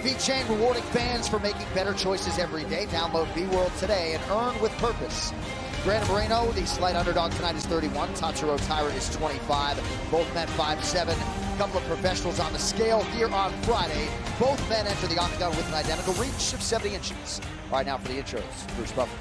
V chain rewarding fans for making better choices every day. Download V-World today and earn with purpose. Brandon Moreno, the slight underdog tonight, is 31. Tatsuro Taira is 25. Both men 5'7". A couple of professionals on the scale here on Friday. Both men enter the octagon with an identical reach of 70 inches. All right, now for the intros. Bruce Buffer.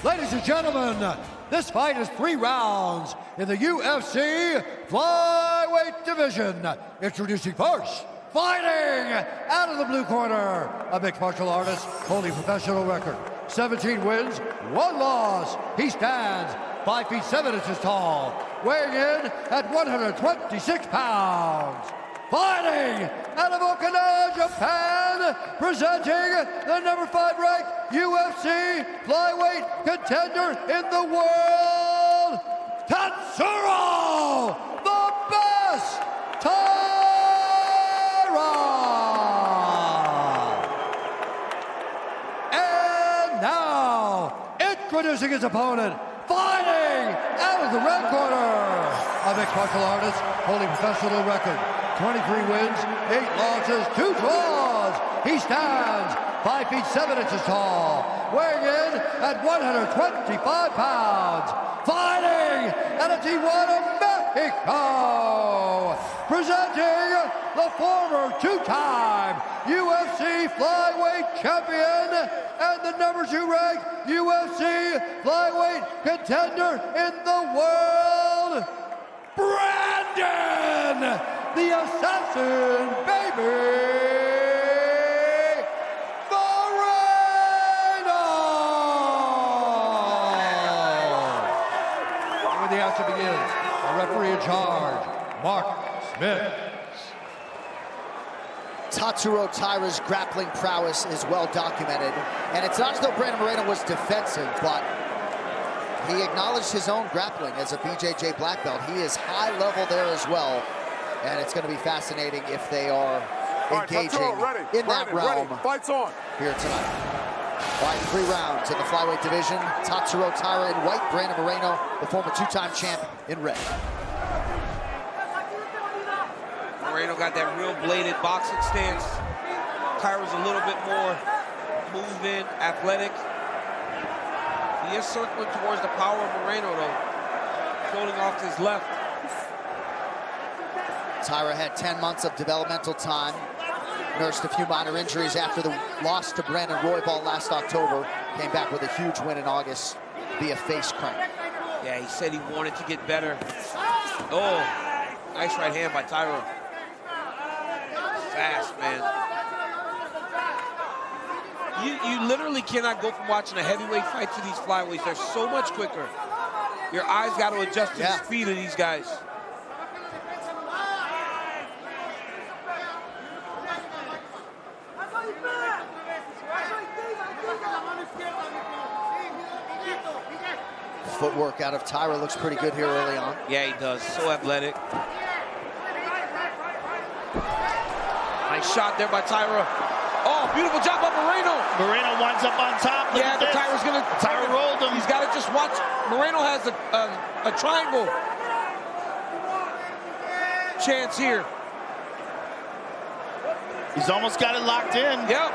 Ladies and gentlemen, this fight is 3 rounds in the UFC flyweight division. Introducing first, fighting out of the blue corner, a mixed martial artist holding professional record. 17 wins, 1 loss. He stands 5 feet 7 inches tall, weighing in at 126 pounds. Fighting out of Okinawa, Japan, presenting the number 5 ranked UFC flyweight contender in the world, Tatsuro, the best Taira. And now, introducing his opponent, fighting out of the red corner, a mixed martial artist holding professional record. 23 wins, 8 losses, 2 draws. He stands 5 feet 7 inches tall, weighing in at 125 pounds. Fighting out of Tijuana, Mexico, presenting the former 2-time UFC flyweight champion and the number 2 ranked UFC flyweight contender in the world, Brandon, the assassin, baby, Moreno! When the action begins, a referee in charge, Mark Smith. Tatsuro Taira's grappling prowess is well documented. And it's not as though Brandon Moreno was defensive, but he acknowledged his own grappling as a BJJ black belt. He is high level there as well. And it's going to be fascinating if they are engaging in that realm Fights on. here tonight. All right, 3 rounds in the flyweight division. Tatsuro Taira in white, Brandon Moreno, the former 2-time champ, in red. Moreno got that real bladed boxing stance. Taira's a little bit more moving, athletic. He is circling towards the power of Moreno, though, floating off to his left. Taira had 10 months of developmental time, nursed a few minor injuries after the loss to Brandon Royval last October, came back with a huge win in August via face crank. Yeah, he said he wanted to get better. Oh, nice right hand by Taira. Fast, man. You literally cannot go from watching a heavyweight fight to these flyweights. They're so much quicker. Your eyes got to adjust to the speed of these guys. Footwork out of Taira looks pretty good here early on. Yeah, he does. So athletic. Nice shot there by Taira. Oh, beautiful job by Moreno. Moreno winds up on top. Look yeah, at this. Taira's gonna. Taira rolled him. He's got to just watch. Moreno has a triangle chance here. He's almost got it locked in. Yep.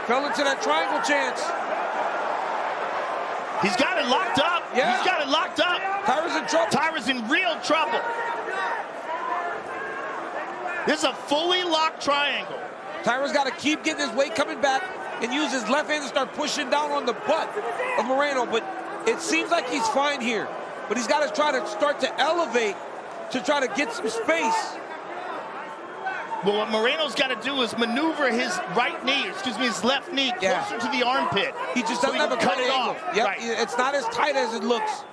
Fell into that triangle chance. He's got it locked up. Yeah. He's got it locked up. Taira's in trouble. Taira's in real trouble. This is a fully locked triangle. Taira's got to keep getting his weight coming back and use his left hand to start pushing down on the butt of Moreno. But it seems like he's fine here. But he's got to try to start to elevate to try to get some space. Well, what Moreno's got to do is maneuver his his left knee closer to the armpit. He just doesn't have a cut good it angle. off. Yep. Right. It's not as tight as it looks.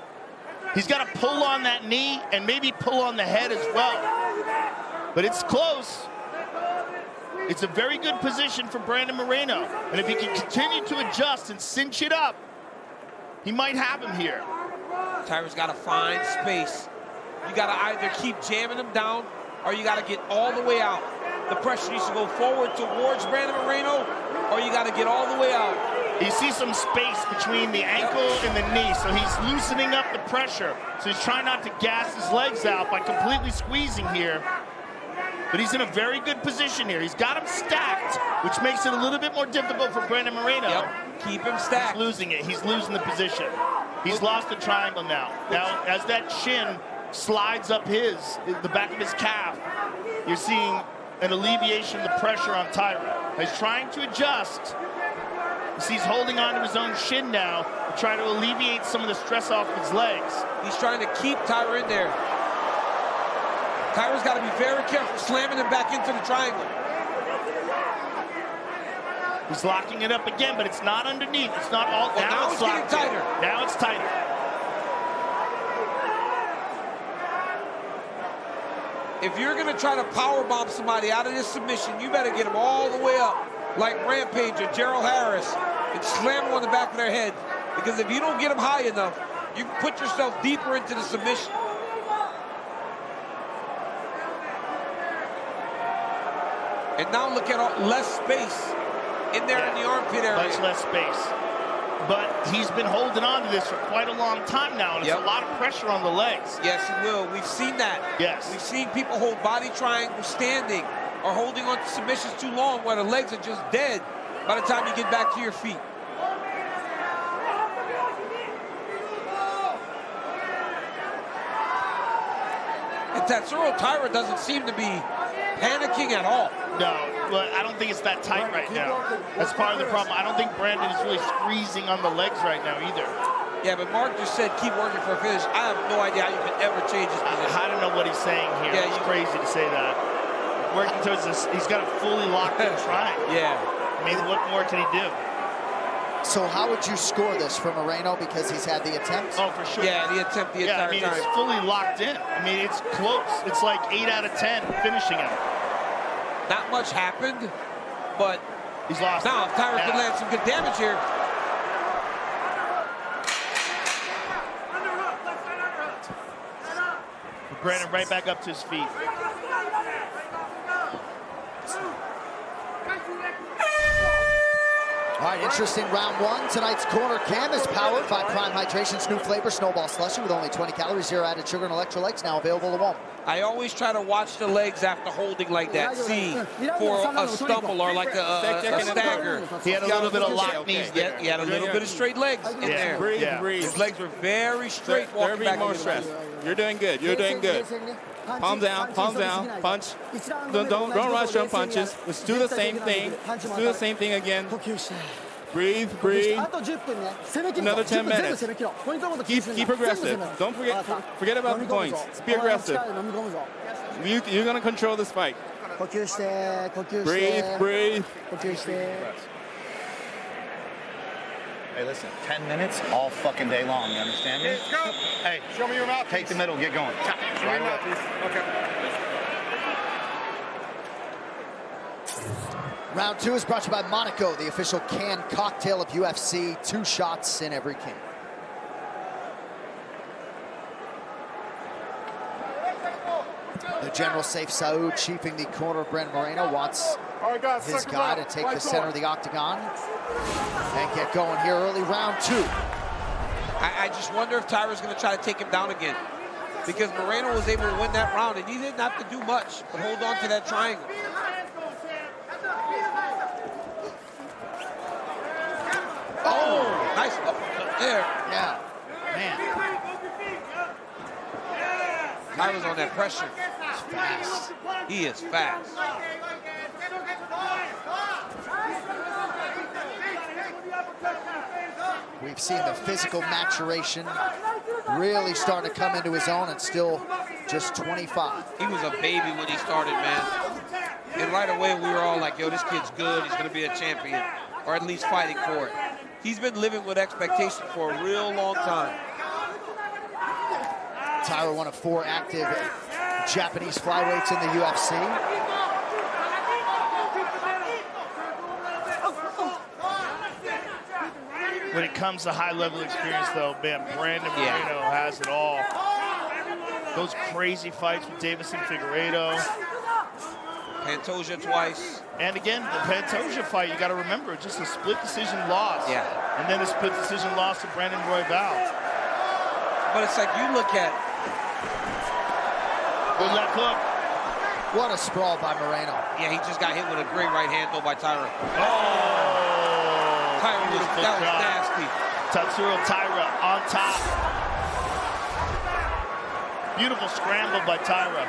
He's got to pull on that knee and maybe pull on the head as well. But it's close. It's a very good position for Brandon Moreno. And if he can continue to adjust and cinch it up, he might have him here. Taira's got to find space. You got to either keep jamming him down or you got to get all the way out. The pressure needs to go forward towards Brandon Moreno, or you got to get all the way out. You see some space between the ankle and the knee, so he's loosening up the pressure. So he's trying not to gas his legs out by completely squeezing here. But he's in a very good position here. He's got him stacked. which makes it a little bit more difficult for Brandon Moreno. Yep. Keep him stacked. He's losing it. He's losing the position. He's lost the triangle now. Now, as that shin slides up the back of his calf, you're seeing an alleviation of the pressure on Taira. He's trying to adjust. He's holding on to his own shin now to try to alleviate some of the stress off his legs. He's trying to keep Taira in there. Taira's got to be very careful, slamming him back into the triangle. He's locking it up again, but it's not underneath. It's not all. Well, now it's getting tighter. Now it's tighter. If you're going to try to powerbomb somebody out of this submission, you better get them all the way up, like Rampage or Gerald Harris, and slam them on the back of their head. Because if you don't get them high enough, you put yourself deeper into the submission. And now look at less space in there in the armpit area. Much less space. But he's been holding on to this for quite a long time now, and it's a lot of pressure on the legs. Yes, he will. We've seen that. Yes. We've seen people hold body triangles standing or holding on to submissions too long where the legs are just dead by the time you get back to your feet. And Tatsuro Taira doesn't seem to be panicking at all. No, but I don't think it's that tight right now. That's part of the problem. I don't think Brandon is really squeezing on the legs right now either. Yeah, but Mark just said keep working for a finish. I have no idea how you can ever change his position. I don't know what he's saying here. Yeah, it's crazy to say that. Working towards this, he's got a fully locked in triangle. Yeah. I mean, what more can he do? So how would you score this for Moreno, because he's had the attempts? Oh, for sure. Yeah, the attempt the entire time. It's fully locked in. I mean, it's close. It's like 8 out of 10 finishing him. Not much happened, but he's lost. Now, if Taira can land some good damage here. Brandon right back up to his feet. All right, interesting round one. Tonight's corner cam is powered by Prime Hydration's new flavor, Snowball Slushy, with only 20 calories, 0 added sugar, and electrolytes, now available at home. I always try to watch the legs after holding like that, see for a stumble or like a stagger. He had a little bit of locked knees there. He had a little bit of straight legs in there. Breathe. His legs were very straight walking back. More stress. You're doing good. You're doing good. Palms down, punch. Don't rush your punches. Let's do the same thing. Let's do the same thing again. Breathe. Another 10 minutes. Keep aggressive. Don't forget about the points. Be aggressive. You're gonna control this fight. Breathe. Hey, listen, 10 minutes all fucking day long, you understand me? Hey, show me your mouth. Take the middle, get going. Right away. Okay. Round two is brought to you by Monaco, the official canned cocktail of UFC. 2 shots in every can. The General Safe Saud, chiefing the corner of Brandon Moreno, wants his guy to take the center of the octagon and get going here early. Round two. I just wonder if Taira's going to try to take him down again, because Moreno was able to win that round and he didn't have to do much but hold on to that triangle. Oh, nice uppercut there. Yeah, man. Taira's on that pressure. He's fast. He is fast. We've seen the physical maturation really starting to come into his own, and still just 25. He was a baby when he started, man. And right away we were all like, yo, this kid's good. He's going to be a champion, or at least fighting for it. He's been living with expectation for a real long time. Taira, one of 4 active Japanese flyweights in the UFC. When it comes to high-level experience, though, man, Brandon Moreno has it all. Those crazy fights with Davison Figueiredo. Pantoja twice. And again, the Pantoja fight, you got to remember, just a split decision loss. Yeah. And then a split decision loss to Brandon Royval. But it's like you look at Good left hook. What a sprawl by Moreno. Yeah, he just got hit with a great right hand, though, by Taira. Oh! Taira that was nasty. Tatsuro Taira on top. Beautiful scramble by Taira.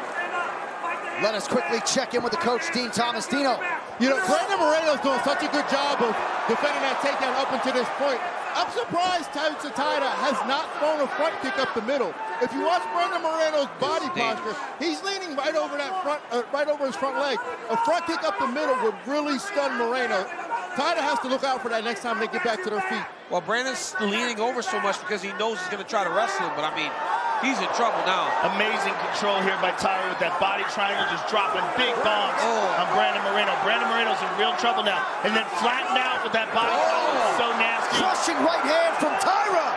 Let us quickly check in with the coach, Dean Thomas. Dino. You know, Brandon Moreno's doing such a good job of defending that takedown up until this point. I'm surprised Taira has not thrown a front kick up the middle. If you watch Brandon Moreno's body posture, he's leaning right over that front, right over his front leg. A front kick up the middle would really stun Moreno. Taira has to look out for that next time they get back to their feet. Well, Brandon's leaning over so much because he knows he's going to try to wrestle him, but I mean, he's in trouble now. Amazing control here by Taira with that body triangle, just dropping big bombs on Brandon Moreno. Brandon Moreno's in real trouble now. And then flattened out with that body triangle. So nasty. Crushing right hand from Taira.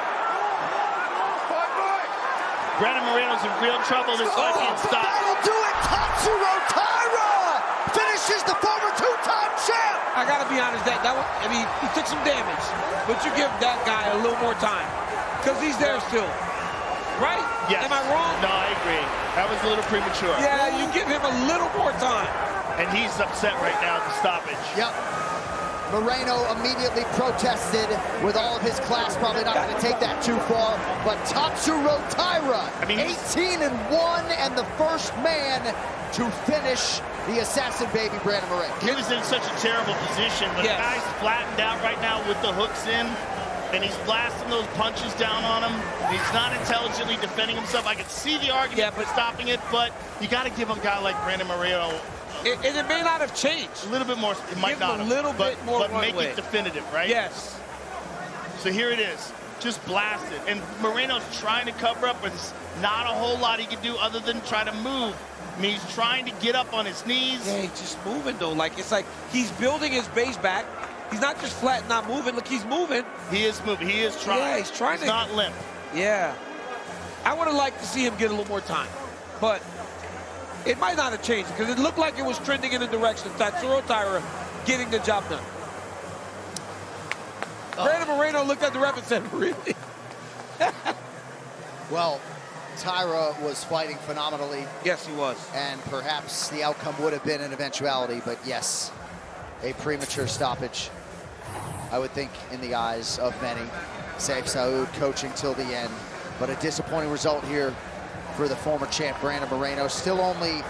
Brandon Moreno's in real trouble. This fight can't stop. That'll do it. Tatsuro Taira finishes the former two-time champ. I got to be honest, that was, I mean, he took some damage, but you give that guy a little more time because he's there still. Right? Yes. Am I wrong? No, I agree. That was a little premature. Yeah, you give him a little more time. And he's upset right now at the stoppage. Yep. Moreno immediately protested with all of his class. Probably not going to take that too far. But Tatsuro Taira, 18-1 and the first man to finish the assassin baby Brandon Moreno. He was in such a terrible position, but the guy's flattened out right now with the hooks in. And he's blasting those punches down on him. He's not intelligently defending himself. I can see the argument for stopping it, but you got to give a guy like Brandon Moreno. And it may not have changed. A little bit more. It might not have. A little bit more. But make it definitive, right? Yes. So here it is. Just blasted. And Moreno's trying to cover up, but there's not a whole lot he can do other than try to move. I mean, he's trying to get up on his knees. Yeah, he's just moving, though. Like, it's like he's building his base back. He's not just flat and not moving. Look, he's moving. He is moving. He is trying. Yeah, he's trying to. Not limp. Yeah. I would have liked to see him get a little more time. But it might not have changed because it looked like it was trending in the direction of Tatsuro Taira getting the job done. Brandon Moreno looked at the ref and said, really? Well, Taira was fighting phenomenally. Yes, he was. And perhaps the outcome would have been an eventuality, but yes, a premature stoppage, I would think, in the eyes of many. Saif Saud coaching till the end, but a disappointing result here for the former champ, Brandon Moreno. Still only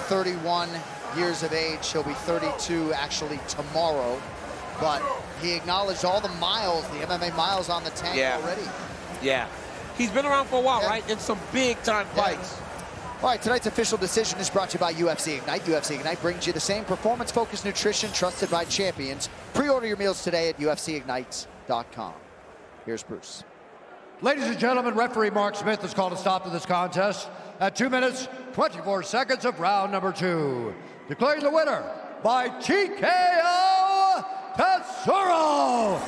31 years of age. He'll be 32 actually tomorrow, but he acknowledged all the miles, the MMA miles on the tank already. Yeah. He's been around for a while, right? In some big-time fights. All right, tonight's official decision is brought to you by UFC Ignite. UFC Ignite brings you the same performance-focused nutrition trusted by champions. Pre-order your meals today at UFCignite.com. Here's Bruce. Ladies and gentlemen, referee Mark Smith has called a stop to this contest at 2 minutes, 24 seconds of round number 2. Declaring the winner by TKO, Tatsuro